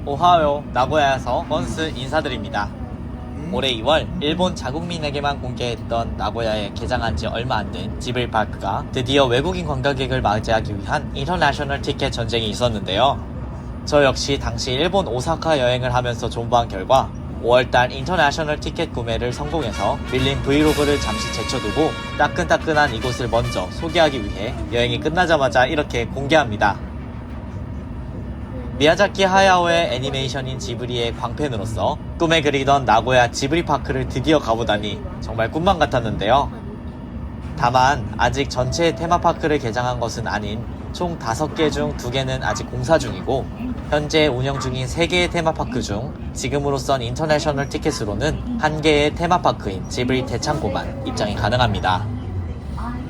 오하요, 나고야에서 번스 인사드립니다. 올해 2월 일본 자국민에게만 공개했던 나고야에 개장한 지 얼마 안 된 지브리파크가 드디어 외국인 관광객을 맞이하기 위한 인터내셔널 티켓 전쟁이 있었는데요. 저 역시 당시 일본 오사카 여행을 하면서 존버한 결과 5월달 인터내셔널 티켓 구매를 성공해서 밀린 브이로그를 잠시 제쳐두고 따끈따끈한 이곳을 먼저 소개하기 위해 여행이 끝나자마자 이렇게 공개합니다. 미야자키 하야오의 애니메이션인 지브리의 광팬으로서 꿈에 그리던 나고야 지브리파크를 드디어 가보다니 정말 꿈만 같았는데요. 다만 아직 전체 테마파크를 개장한 것은 아닌 총 5개 중 2개는 아직 공사 중이고 현재 운영 중인 3개의 테마파크 중 지금으로선 인터내셔널 티켓으로는 1개의 테마파크인 지브리 대창고만 입장이 가능합니다.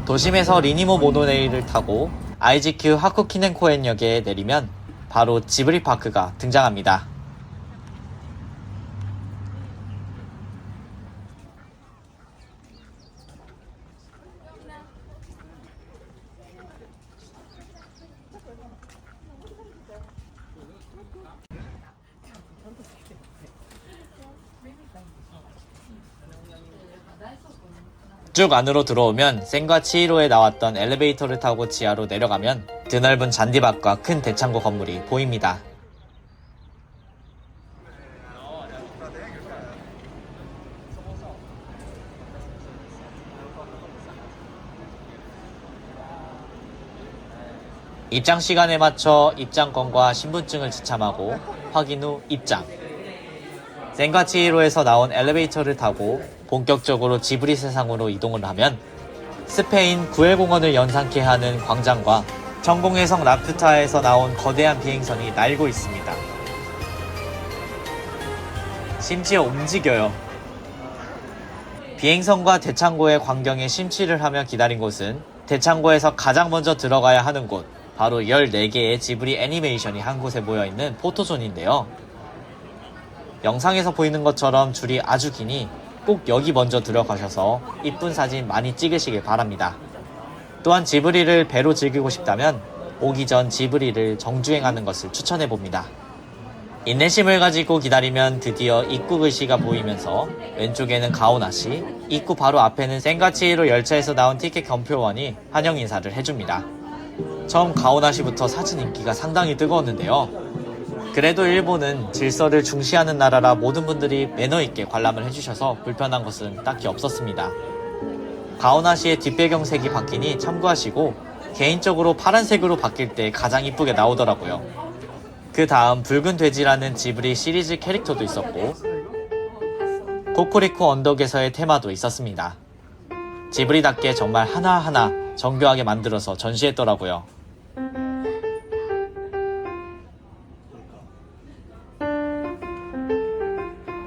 도심에서 리니모 모노레일을 타고 아이지큐 하쿠키넨코엔역에 내리면 바로 지브리파크가 등장합니다. 쭉 안으로 들어오면 센과 치히로에 나왔던 엘리베이터를 타고 지하로 내려가면 드넓은 잔디밭과 큰 대창고 건물이 보입니다. 입장 시간에 맞춰 입장권과 신분증을 지참하고 확인 후 입장. 센과 치히로에서 나온 엘리베이터를 타고 본격적으로 지브리 세상으로 이동을 하면 스페인 구엘공원을 연상케 하는 광장과 천공의 성 라퓨타에서 나온 거대한 비행선이 날고 있습니다. 심지어 움직여요. 비행선과 대창고의 광경에 심취를 하며 기다린 곳은 대창고에서 가장 먼저 들어가야 하는 곳, 바로 14개의 지브리 애니메이션이 한 곳에 모여있는 포토존인데요. 영상에서 보이는 것처럼 줄이 아주 기니 꼭 여기 먼저 들어가셔서 이쁜 사진 많이 찍으시길 바랍니다. 또한 지브리를 배로 즐기고 싶다면 오기 전 지브리를 정주행하는 것을 추천해봅니다. 인내심을 가지고 기다리면 드디어 입구 글씨가 보이면서 왼쪽에는 가오나시, 입구 바로 앞에는 센과 치히로 열차에서 나온 티켓 검표원이 환영 인사를 해줍니다. 처음 가오나시부터 사진 인기가 상당히 뜨거웠는데요. 그래도 일본은 질서를 중시하는 나라라 모든 분들이 매너있게 관람을 해주셔서 불편한 것은 딱히 없었습니다. 가오나시의 뒷배경색이 바뀌니 참고하시고 개인적으로 파란색으로 바뀔 때 가장 이쁘게 나오더라고요. 그 다음 붉은 돼지라는 지브리 시리즈 캐릭터도 있었고 코코리코 언덕에서의 테마도 있었습니다. 지브리답게 정말 하나하나 정교하게 만들어서 전시했더라고요.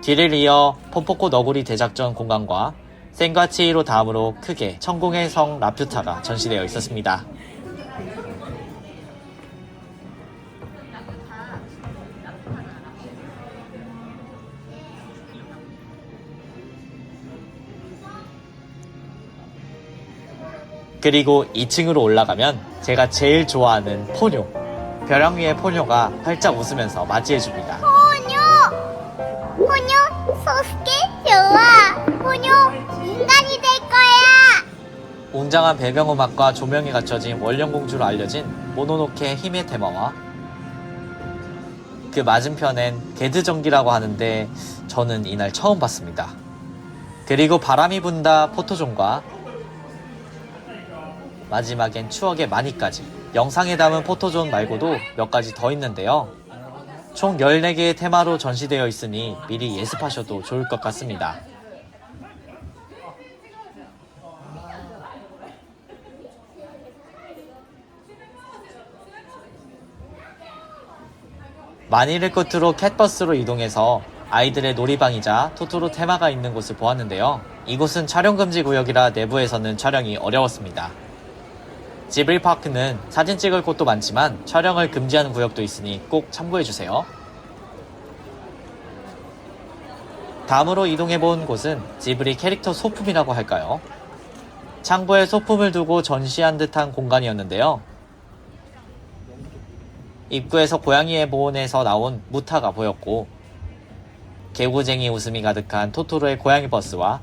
뒤를 이어 폼포코 너구리 대작전 공간과 센과 치히로 다음으로 크게 천공의 성 라퓨타가 전시되어 있었습니다. 그리고 2층으로 올라가면 제가 제일 좋아하는 포뇨, 벼랑 위의 포뇨가 활짝 웃으면서 맞이해줍니다. 포뇨 소스케 좋아. 포뇨 인간이 될 거야. 웅장한 배경음악과 조명이 갖춰진 원령공주로 알려진 모노노케 힘의 테마와 그 맞은편엔 게드전기라고 하는데 저는 이날 처음 봤습니다. 그리고 바람이 분다 포토존과 마지막엔 추억의 마니까지. 영상에 담은 포토존 말고도 몇 가지 더 있는데요. 총 14개의 테마로 전시되어 있으니 미리 예습하셔도 좋을 것 같습니다. 만일을 끝으로 캣버스로 이동해서 아이들의 놀이방이자 토토로 테마가 있는 곳을 보았는데요. 이곳은 촬영금지 구역이라 내부에서는 촬영이 어려웠습니다. 지브리파크는 사진 찍을 곳도 많지만 촬영을 금지하는 구역도 있으니 꼭 참고해주세요. 다음으로 이동해본 곳은 지브리 캐릭터 소품이라고 할까요? 창고에 소품을 두고 전시한 듯한 공간이었는데요. 입구에서 고양이의 보온에서 나온 무타가 보였고, 개구쟁이 웃음이 가득한 토토로의 고양이 버스와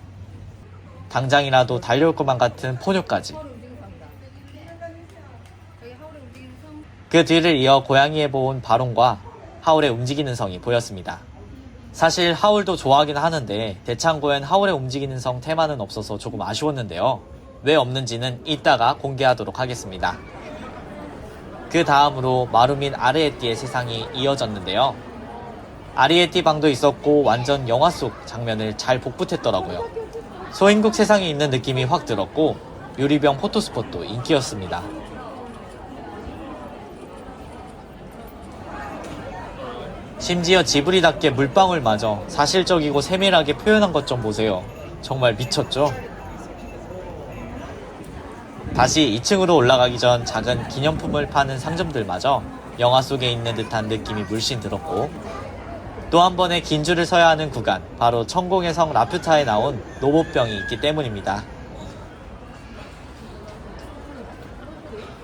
당장이라도 달려올 것만 같은 포뇨까지. 그 뒤를 이어 고양이의 보온 바론과 하울의 움직이는 성이 보였습니다. 사실 하울도 좋아하긴 하는데 대창고엔 하울의 움직이는 성 테마는 없어서 조금 아쉬웠는데요. 왜 없는지는 이따가 공개하도록 하겠습니다. 그 다음으로 마루민 아르에띠의 세상이 이어졌는데요. 아리에띠 방도 있었고 완전 영화 속 장면을 잘 복붙했더라고요. 소인국 세상에 있는 느낌이 확 들었고 유리병 포토스폿도 인기였습니다. 심지어 지브리답게 물방울마저 사실적이고 세밀하게 표현한 것 좀 보세요. 정말 미쳤죠? 다시 2층으로 올라가기 전 작은 기념품을 파는 상점들마저 영화 속에 있는 듯한 느낌이 물씬 들었고, 또 한 번의 긴 줄을 서야 하는 구간, 바로 천공의 성 라퓨타에 나온 로봇병이 있기 때문입니다.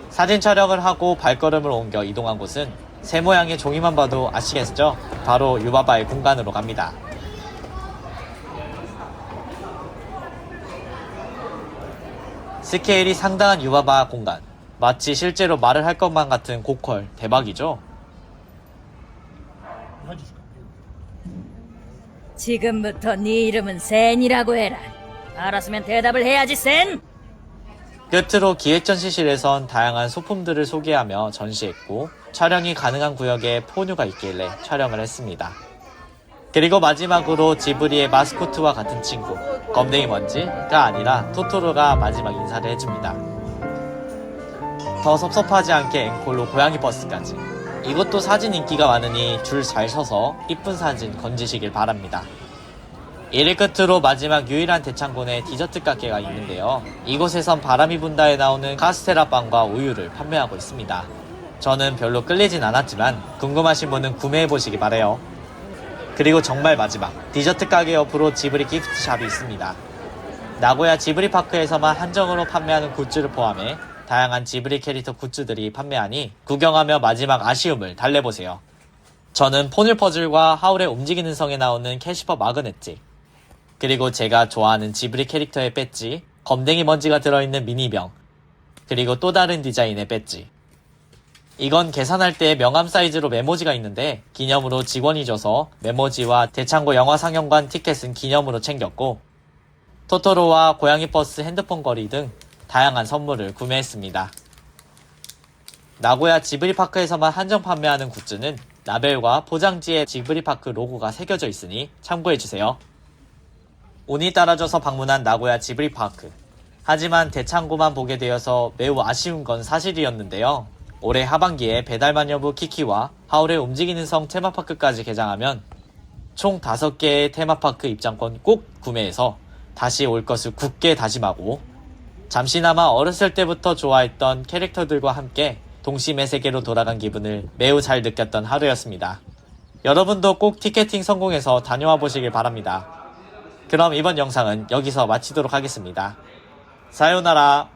사진 촬영을 하고 발걸음을 옮겨 이동한 곳은 새 모양의 종이만 봐도 아시겠죠? 바로 유바바의 공간으로 갑니다. 스케일이 상당한 유바바 공간, 마치 실제로 말을 할 것만 같은 고퀄, 대박이죠? 지금부터 네 이름은 센이라고 해라. 알았으면 대답을 해야지, 센! 끝으로 기획전시실에선 다양한 소품들을 소개하며 전시했고, 촬영이 가능한 구역에 포뉴가 있길래 촬영을 했습니다. 그리고 마지막으로 지브리의 마스코트와 같은 친구, 검댕이 먼지가 아니라 토토로가 마지막 인사를 해줍니다. 더 섭섭하지 않게 앵콜로 고양이 버스까지. 이것도 사진 인기가 많으니 줄 잘 서서 이쁜 사진 건지시길 바랍니다. 이를 끝으로 마지막 유일한 대창곤의 디저트 가게가 있는데요. 이곳에선 바람이 분다에 나오는 카스테라 빵과 우유를 판매하고 있습니다. 저는 별로 끌리진 않았지만 궁금하신 분은 구매해보시기 바래요. 그리고 정말 마지막, 디저트 가게 옆으로 지브리 기프트샵이 있습니다. 나고야 지브리 파크에서만 한정으로 판매하는 굿즈를 포함해 다양한 지브리 캐릭터 굿즈들이 판매하니 구경하며 마지막 아쉬움을 달래보세요. 저는 포뉴 퍼즐과 하울의 움직이는 성에 나오는 캐시퍼 마그넷집, 그리고 제가 좋아하는 지브리 캐릭터의 배지, 검댕이 먼지가 들어있는 미니병, 그리고 또 다른 디자인의 배지. 이건 계산할 때 명함 사이즈로 메모지가 있는데 기념으로 직원이 줘서 메모지와 대창고 영화 상영관 티켓은 기념으로 챙겼고, 토토로와 고양이 버스 핸드폰 거리 등 다양한 선물을 구매했습니다. 나고야 지브리파크에서만 한정 판매하는 굿즈는 라벨과 포장지에 지브리파크 로고가 새겨져 있으니 참고해주세요. 운이 따라줘서 방문한 나고야 지브리파크. 하지만 대창고만 보게 되어서 매우 아쉬운 건 사실이었는데요. 올해 하반기에 배달마녀부 키키와 하울의 움직이는 성 테마파크까지 개장하면 총 5개의 테마파크 입장권 꼭 구매해서 다시 올 것을 굳게 다짐하고, 잠시나마 어렸을 때부터 좋아했던 캐릭터들과 함께 동심의 세계로 돌아간 기분을 매우 잘 느꼈던 하루였습니다. 여러분도 꼭 티켓팅 성공해서 다녀와 보시길 바랍니다. 그럼 이번 영상은 여기서 마치도록 하겠습니다. 사요나라.